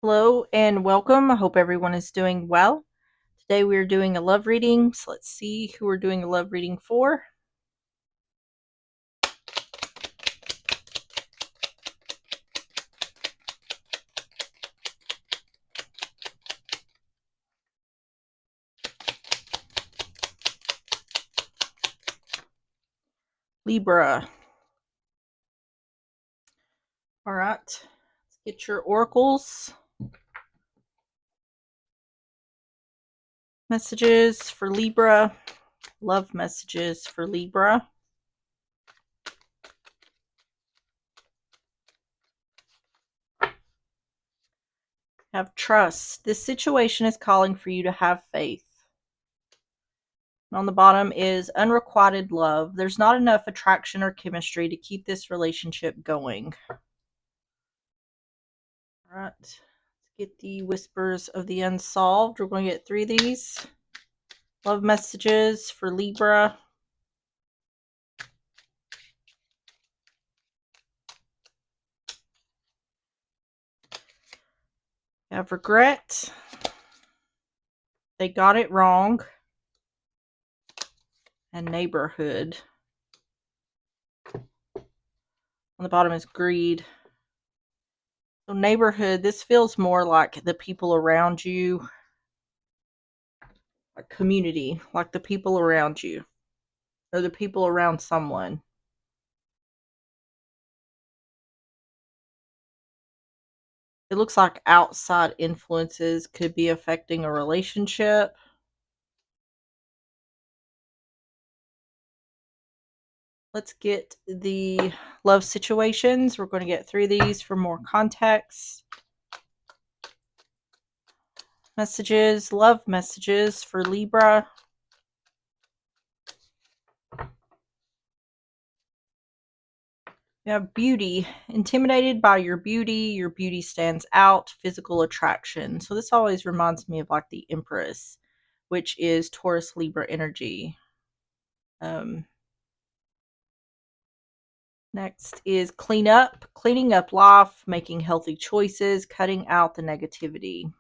Hello and welcome. I hope everyone is doing well. Today we are doing a love reading, so let's see who we're doing a love reading for. Libra. All right, let's get your oracles. Messages for Libra. Love messages for Libra. Have trust. This situation is calling for you to have faith. On the bottom is unrequited love. There's not enough attraction or chemistry to keep this relationship going. All right, let's get the whispers of the unsolved. We're going to get 3 of these. Love messages for Libra. Have regret. They got it wrong. And neighborhood. On the bottom is greed. So neighborhood, this feels more like the people around you. Like community, like the people around you. Or the people around someone. It looks like outside influences could be affecting a relationship. Let's get the love situations. We're going to get 3 of these for more context. Messages, love messages for Libra. You have beauty. Intimidated by your beauty stands out, physical attraction. So this always reminds me of like the Empress, which is Taurus Libra energy. Next is cleaning up life, making healthy choices, cutting out the negativity.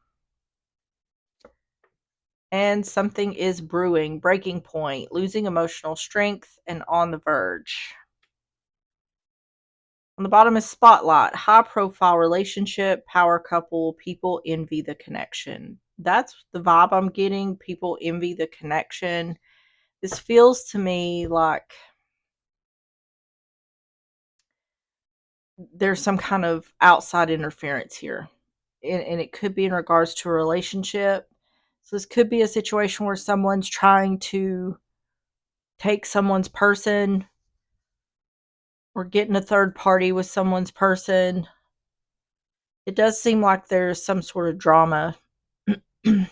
And something is brewing, breaking point, losing emotional strength, and on the verge. On the bottom is spotlight, high profile relationship, power couple, people envy the connection. That's the vibe I'm getting. People envy the connection. This feels to me like there's some kind of outside interference here. And it could be in regards to a relationship. So this could be a situation where someone's trying to take someone's person or get in a third party with someone's person. It does seem like there's some sort of drama. And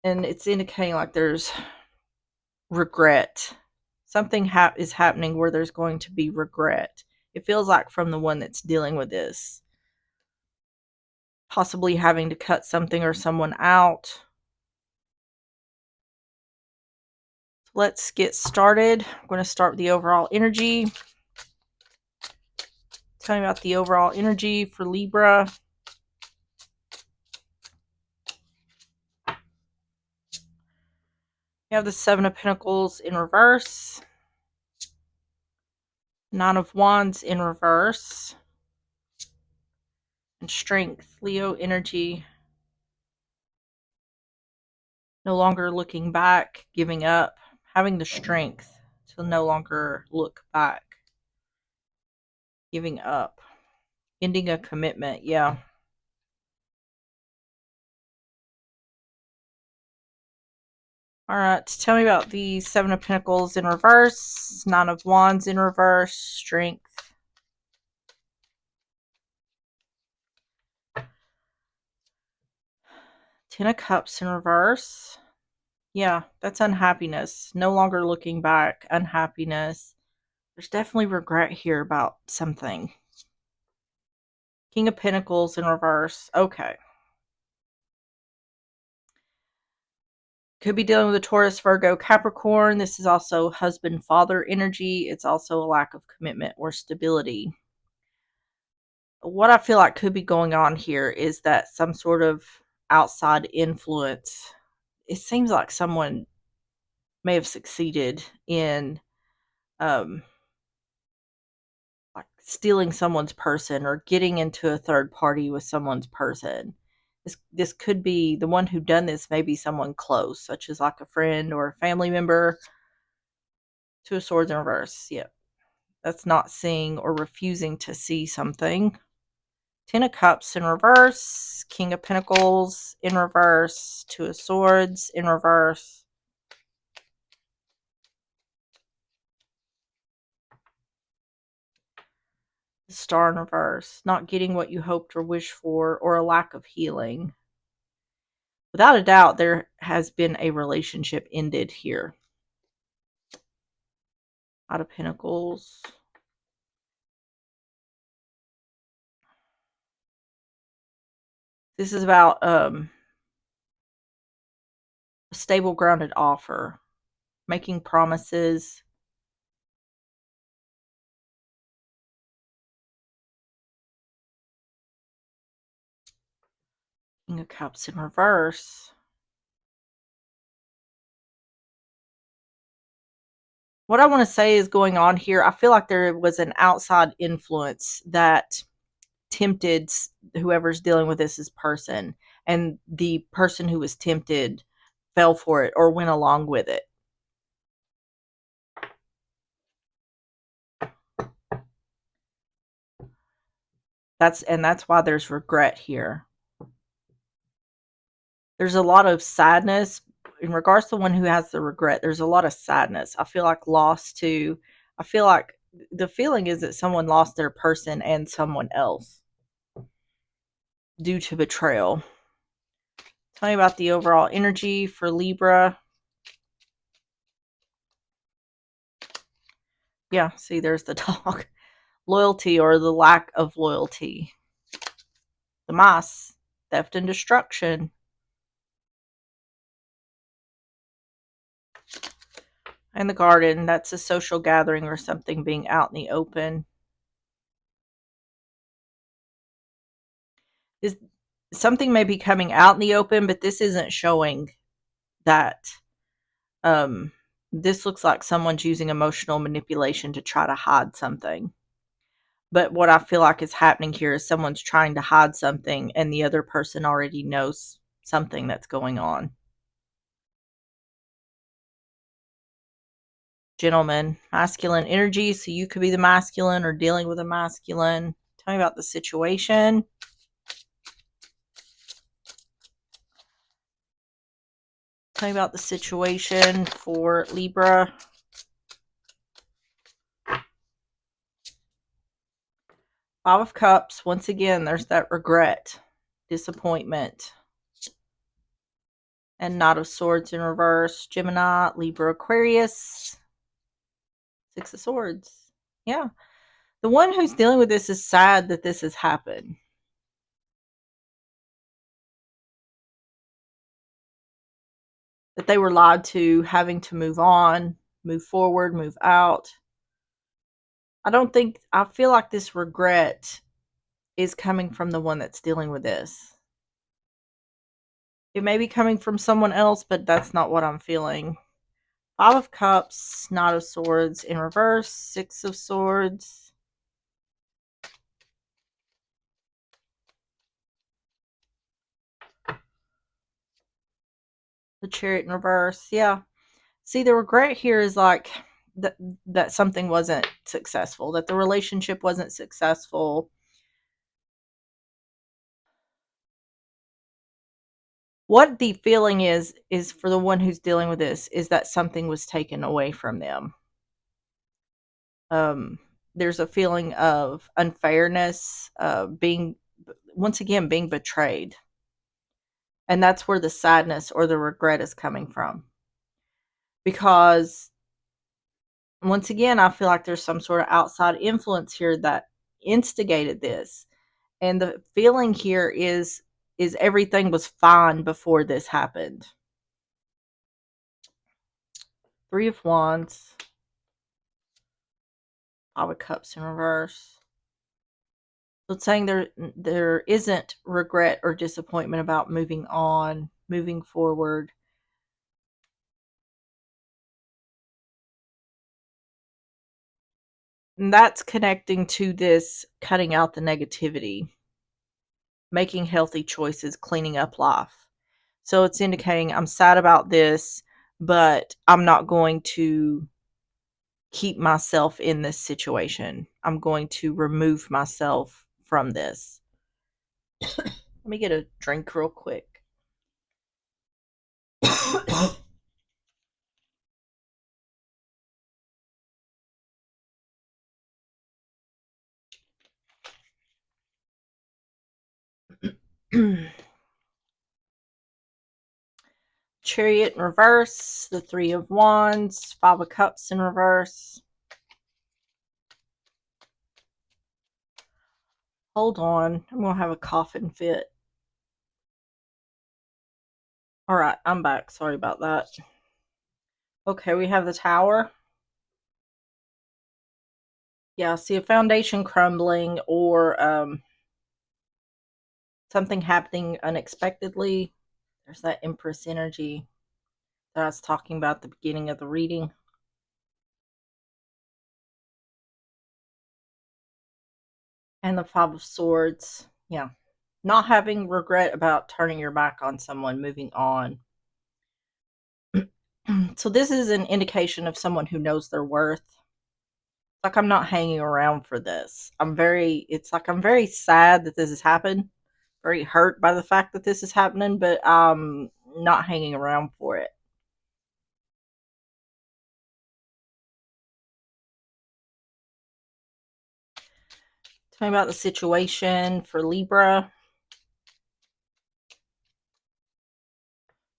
it's indicating like there's regret. Something is happening where there's going to be regret. It feels like from the one that's dealing with this. Possibly having to cut something or someone out. Let's get started. I'm going to start with the overall energy. Tell me about the overall energy for Libra. You have the 7 of Pentacles in reverse. 9 of Wands in reverse. And Strength, Leo energy. No longer looking back, giving up, having the strength to no longer look back. Giving up. Ending a commitment, yeah. All right, tell me about the 7 of Pentacles in reverse, 9 of Wands in reverse, Strength. Ten of Cups in reverse. Yeah, that's unhappiness. No longer looking back, unhappiness. There's definitely regret here about something. King of Pentacles in reverse. Okay. Could be dealing with a Taurus, Virgo, Capricorn. This is also husband-father energy. It's also a lack of commitment or stability. what I feel like could be going on here is that some sort of outside influence. It seems like someone may have succeeded in um like stealing someone's person or getting into a third party with someone's person. This could be the one who done this, may be someone close, such as like a friend or a family member. Two of Swords in reverse. Yep. That's not seeing or refusing to see something. Ten of Cups in reverse. King of Pentacles in reverse. Two of Swords in reverse. The Star in reverse. Not getting what you hoped or wished for, or a lack of healing. Without a doubt, there has been a relationship ended here. Out of Pentacles. This is about a stable, grounded offer. Making promises. King of Cups in reverse. What I want to say is going on here, I feel like there was an outside influence that tempted whoever's dealing with this person, and the person who was tempted fell for it or went along with it. That's why there's regret here. There's a lot of sadness in regards to the one who has the regret. There's a lot of sadness. I feel like loss too. I feel like the feeling is that someone lost their person and someone else due to betrayal. Tell me about the overall energy for Libra. Yeah, see, there's the dog. Loyalty or the lack of loyalty. The Mas, theft and destruction. And the Garden, that's a social gathering or something being out in the open. Is something may be coming out in the open, but this isn't showing that. This looks like someone's using emotional manipulation to try to hide something. But what I feel like is happening here is someone's trying to hide something and the other person already knows something that's going on. Gentlemen, masculine energy, so you could be the masculine or dealing with a masculine. Tell me about the situation. Tell me about the situation for Libra. Five of Cups. Once again, there's that regret, disappointment. And Knight of Swords in reverse. Gemini, Libra, Aquarius. Six of Swords. Yeah. The one who's dealing with this is sad that this has happened. That they were lied to, having to move on, move forward, move out. I feel like this regret is coming from the one that's dealing with this. It may be coming from someone else, but that's not what I'm feeling. Five of Cups, Knight of Swords in reverse, Six of Swords. The Chariot in reverse. Yeah. See, the regret here is like that something wasn't successful, that the relationship wasn't successful. What the feeling is for the one who's dealing with this is that something was taken away from them. There's a feeling of unfairness, being once again being betrayed. And that's where the sadness or the regret is coming from. Because once again, I feel like there's some sort of outside influence here that instigated this. And the feeling here is everything was fine before this happened. Three of Wands. Five of Cups in reverse. So it's saying there isn't regret or disappointment about moving on, moving forward. And that's connecting to this cutting out the negativity, making healthy choices, cleaning up life. So it's indicating I'm sad about this, but I'm not going to keep myself in this situation. I'm going to remove myself from this. Let me get a drink real quick. Chariot in reverse, the Three of Wands, Five of Cups in reverse. Hold on, I'm going to have a coughing fit. All right, I'm back. Sorry about that. Okay, we have the Tower. Yeah, see a foundation crumbling or something happening unexpectedly. There's that Empress energy that I was talking about at the beginning of the reading. And the Five of Swords. Yeah. Not having regret about turning your back on someone, moving on. So this is an indication of someone who knows their worth. Like I'm not hanging around for this. It's like I'm very sad that this has happened. Very hurt by the fact that this is happening, but I'm not hanging around for it. Tell me about the situation for Libra.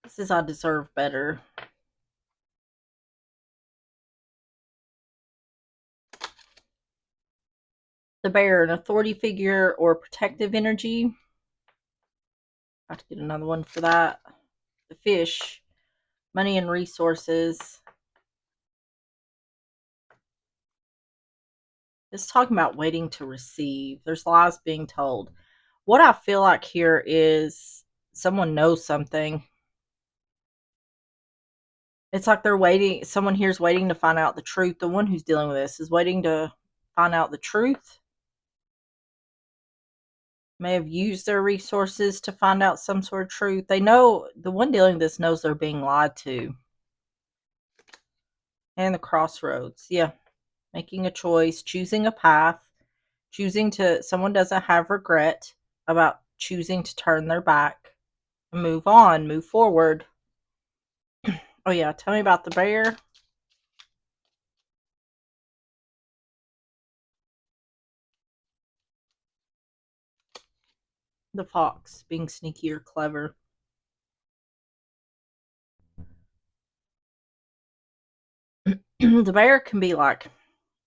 This is I deserve better. The Bear, an authority figure or protective energy. I have to get another one for that. The Fish, money and resources. It's talking about waiting to receive. There's lies being told. What I feel like here is someone knows something. It's like they're waiting. Someone here's waiting to find out the truth. The one who's dealing with this is waiting to find out the truth. May have used their resources to find out some sort of truth. They know, the one dealing with this knows they're being lied to. And the Crossroads. Yeah. Making a choice, choosing a path, someone doesn't have regret about choosing to turn their back, move on, move forward. Oh, yeah. Tell me about the Bear. The Fox, being sneaky or clever. The Bear can be like,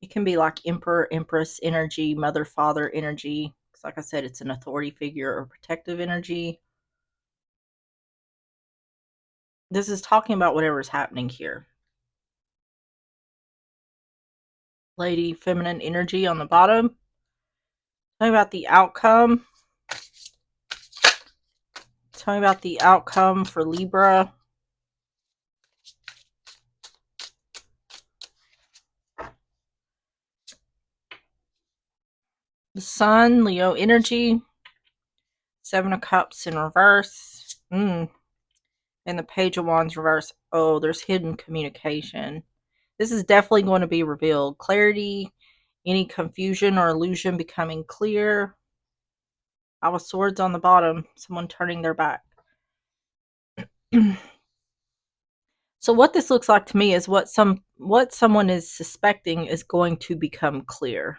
it can be like Emperor, Empress energy, mother, father energy. Because, like I said, it's an authority figure or protective energy. This is talking about whatever's happening here. Lady, feminine energy on the bottom. Tell me about the outcome. Tell me about the outcome for Libra. The Sun, Leo energy. Seven of Cups in reverse. And the Page of Wands reverse. Oh, there's hidden communication. This is definitely going to be revealed. Clarity, any confusion or illusion becoming clear. Five of Swords on the bottom. Someone turning their back. So what this looks like to me is what someone is suspecting is going to become clear.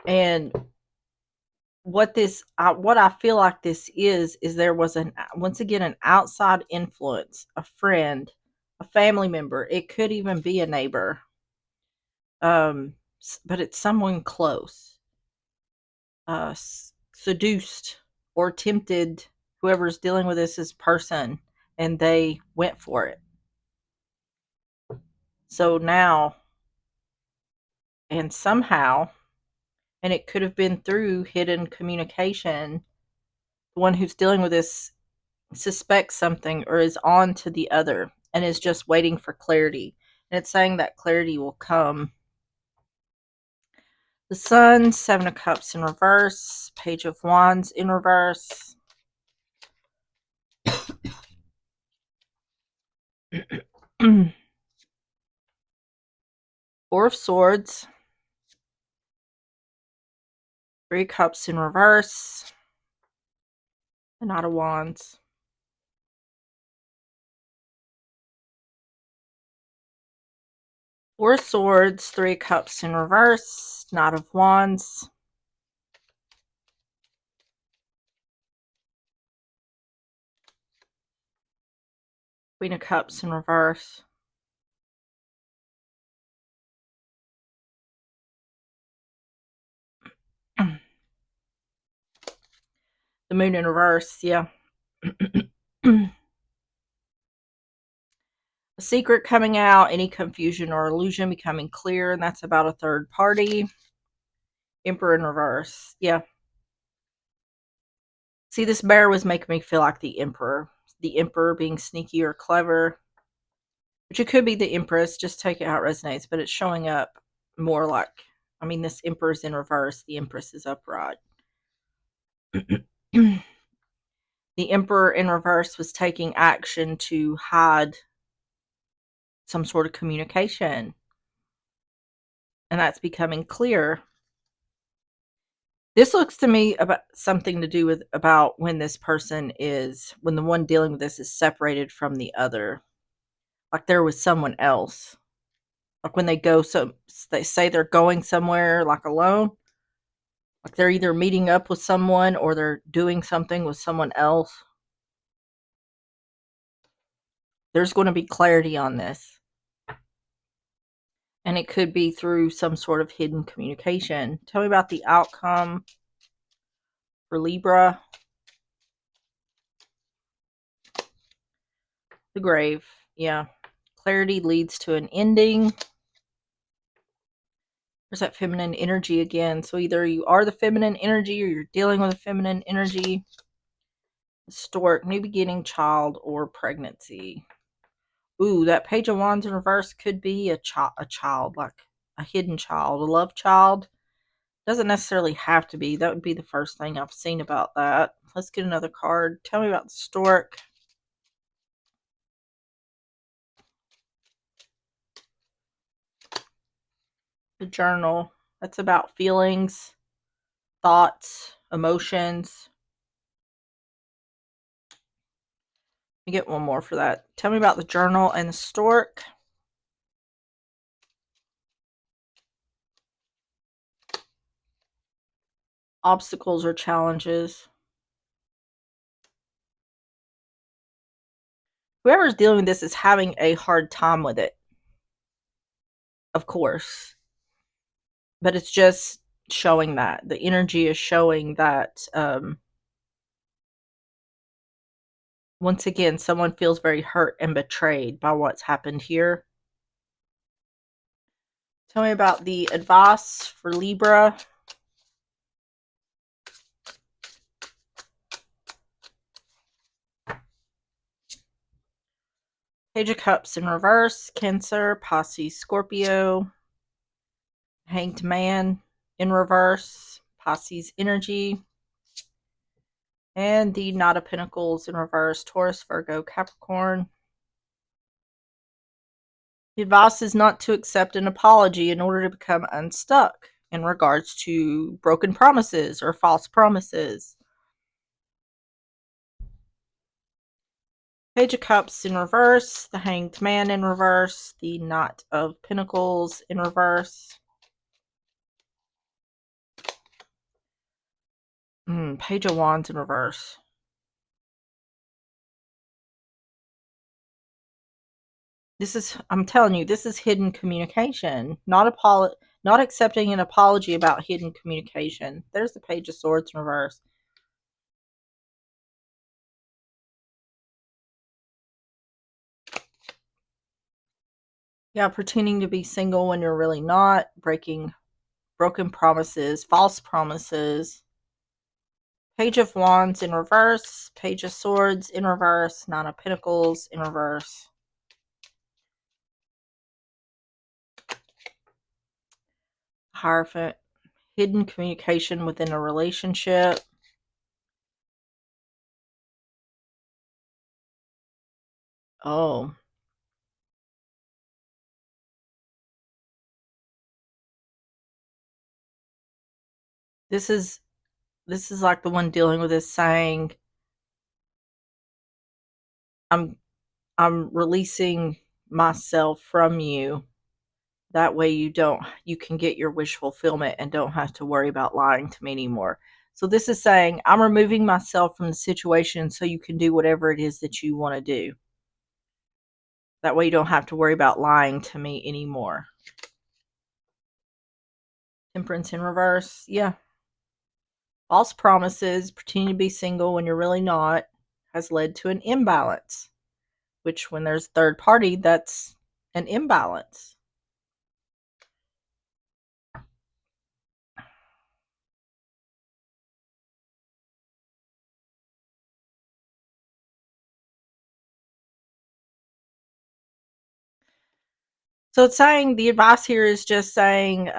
And what I feel like this is there was once again an outside influence, a friend, a family member. It could even be a neighbor. But it's someone close, seduced or tempted whoever's dealing with this is person, and they went for it. So now, and somehow, and it could have been through hidden communication, the one who's dealing with this suspects something or is on to the other and is just waiting for clarity. And it's saying that clarity will come. The Sun, Seven of Cups in reverse, Page of Wands in reverse. Four of Swords, Three Cups in reverse, the Knight of Wands. Four Swords, Three Cups in reverse, Knight of Wands. Queen of Cups in reverse. The Moon in reverse, yeah. A secret coming out, any confusion or illusion becoming clear, and that's about a third party. Emperor in reverse, yeah. See, this bear was making me feel like the Emperor. The Emperor being sneaky or clever. Which it could be the Empress, just take it how it resonates, but it's showing up more like, I mean, this Emperor's in reverse, the Empress is upright. The Emperor in reverse was taking action to hide some sort of communication. And that's becoming clear. This looks to me about something to do with about when this person is, when the one dealing with this is separated from the other. Like there was someone else. Like when they go, so they say they're going somewhere like alone. Like they're either meeting up with someone or they're doing something with someone else. There's going to be clarity on this. And it could be through some sort of hidden communication. Tell me about the outcome for Libra. The Grave. Yeah. Clarity leads to an ending. There's that feminine energy again. So either you are the feminine energy or you're dealing with a feminine energy. Stork, new beginning, child, or pregnancy. Ooh, that Page of Wands in reverse could be a child, like a hidden child, a love child. Doesn't necessarily have to be. That would be the first thing I've seen about that. Let's get another card. Tell me about the stork. The journal. That's about feelings, thoughts, emotions. Let me get one more for that. Tell me about the journal and the stork. Obstacles or challenges. Whoever's dealing with this is having a hard time with it. Of course. But it's just showing that. The energy is showing that once again, someone feels very hurt and betrayed by what's happened here. Tell me about the advice for Libra. Page of Cups in reverse, Cancer, Pisces, Scorpio. Hanged Man in reverse, Pisces energy. And the Knight of Pentacles in reverse, Taurus, Virgo, Capricorn. The advice is not to accept an apology in order to become unstuck in regards to broken promises or false promises. Page of Cups in reverse, the Hanged Man in reverse, the Knight of Pentacles in reverse. Page of Wands in reverse. This is, I'm telling you, this is hidden communication, not accepting an apology about hidden communication. There's the Page of Swords in reverse. Yeah, pretending to be single when you're really not, breaking broken promises, false promises. Page of Wands in reverse, Page of Swords in reverse, Nine of Pentacles in reverse. Hierophant, hidden communication within a relationship. Oh. This is like the one dealing with this saying, I'm releasing myself from you. That way you can get your wish fulfillment and don't have to worry about lying to me anymore. So this is saying I'm removing myself from the situation so you can do whatever it is that you want to do. That way you don't have to worry about lying to me anymore. Temperance in reverse. Yeah. False promises, pretending to be single when you're really not, has led to an imbalance. Which, when there's a third party, that's an imbalance. So it's saying the advice here is just saying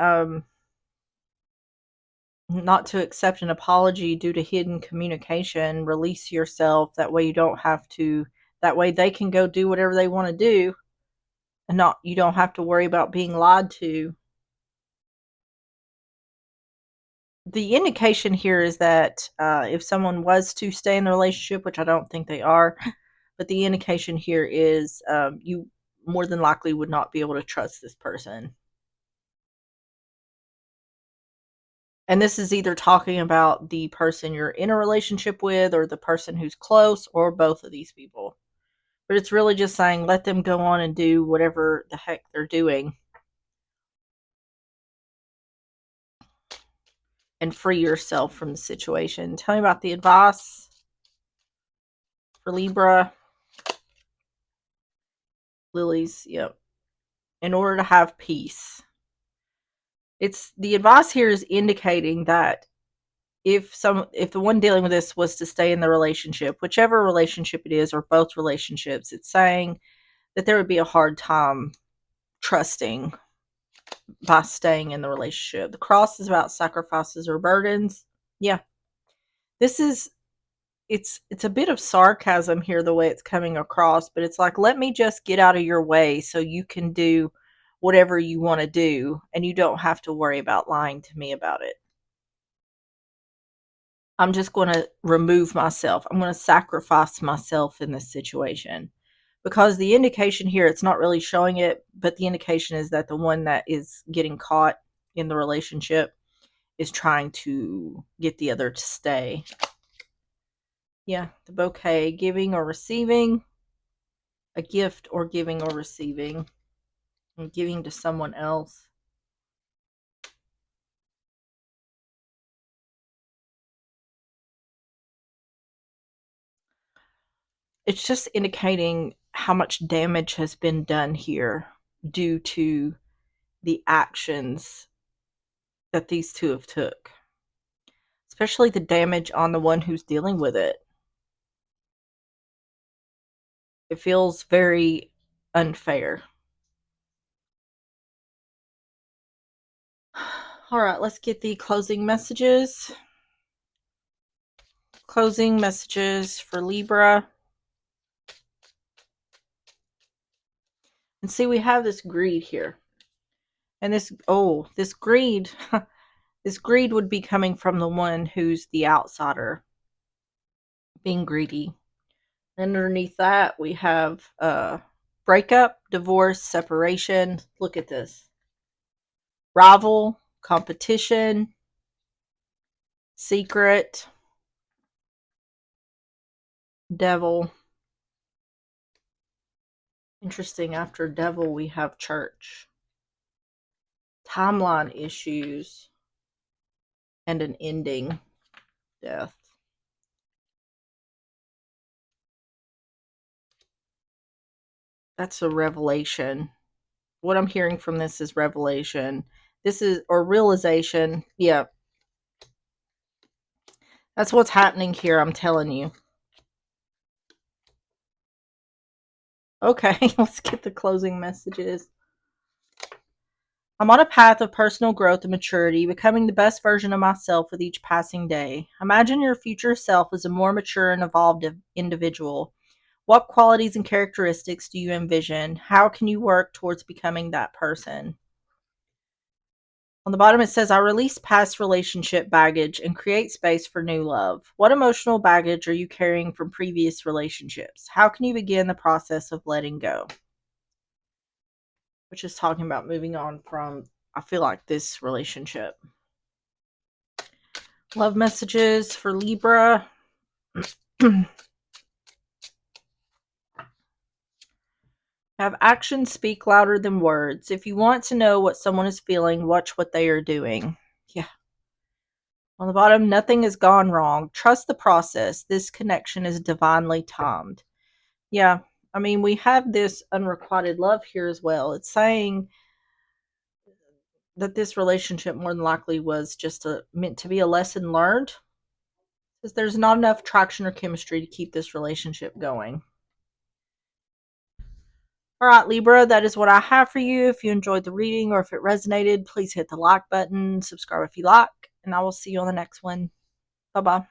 not to accept an apology due to hidden communication. Release yourself. That way you don't have to. That way they can go do whatever they want to do, and not you don't have to worry about being lied to. The indication here is that if someone was to stay in the relationship, which I don't think they are, but the indication here is you more than likely would not be able to trust this person. And this is either talking about the person you're in a relationship with or the person who's close or both of these people. But it's really just saying let them go on and do whatever the heck they're doing and free yourself from the situation. Tell me about the advice for Libra. Lilies, yep. In order to have peace. It's the advice here is indicating that if the one dealing with this was to stay in the relationship, whichever relationship it is or both relationships, it's saying that there would be a hard time trusting by staying in the relationship. The cross is about sacrifices or burdens. Yeah. This is it's a bit of sarcasm here the way it's coming across, but it's like let me just get out of your way so you can do whatever you want to do and you don't have to worry about lying to me about it. I'm just going to remove myself. I'm going to sacrifice myself in this situation. Because the indication here, it's not really showing it, but the indication is that the one that is getting caught in the relationship is trying to get the other to stay. Yeah, the bouquet, giving or receiving, a gift or giving or receiving, and giving to someone else. It's just indicating how much damage has been done here due to the actions that these two have took, especially the damage on the one who's dealing with it. It feels very unfair. All right, let's get the closing messages. Closing messages for Libra. And see, we have this greed here. And this greed, this greed would be coming from the one who's the outsider, being greedy. Underneath that, we have breakup, divorce, separation. Look at this. Rival, competition, secret, devil. Interesting, after devil, we have church. Timeline issues, and an ending, death. That's a revelation. what I'm hearing from this is revelation. This is, or realization. Yeah, that's what's happening here, I'm telling you. Okay, let's get the closing messages. I'm on a path of personal growth and maturity, becoming the best version of myself with each passing day. Imagine your future self as a more mature and evolved individual. What qualities and characteristics do you envision? How can you work towards becoming that person? On the bottom, it says, I release past relationship baggage and create space for new love. What emotional baggage are you carrying from previous relationships? How can you begin the process of letting go? Which is talking about moving on from, I feel like, this relationship. Love messages for Libra. Have actions speak louder than words. If you want to know what someone is feeling, watch what they are doing. Yeah. On the bottom, nothing has gone wrong. Trust the process. This connection is divinely timed. Yeah. I mean, we have this unrequited love here as well. It's saying that this relationship more than likely was just meant to be a lesson learned, because there's not enough traction or chemistry to keep this relationship going. All right, Libra, that is what I have for you. If you enjoyed the reading or if it resonated, please hit the like button, subscribe if you like, and I will see you on the next one. Bye bye.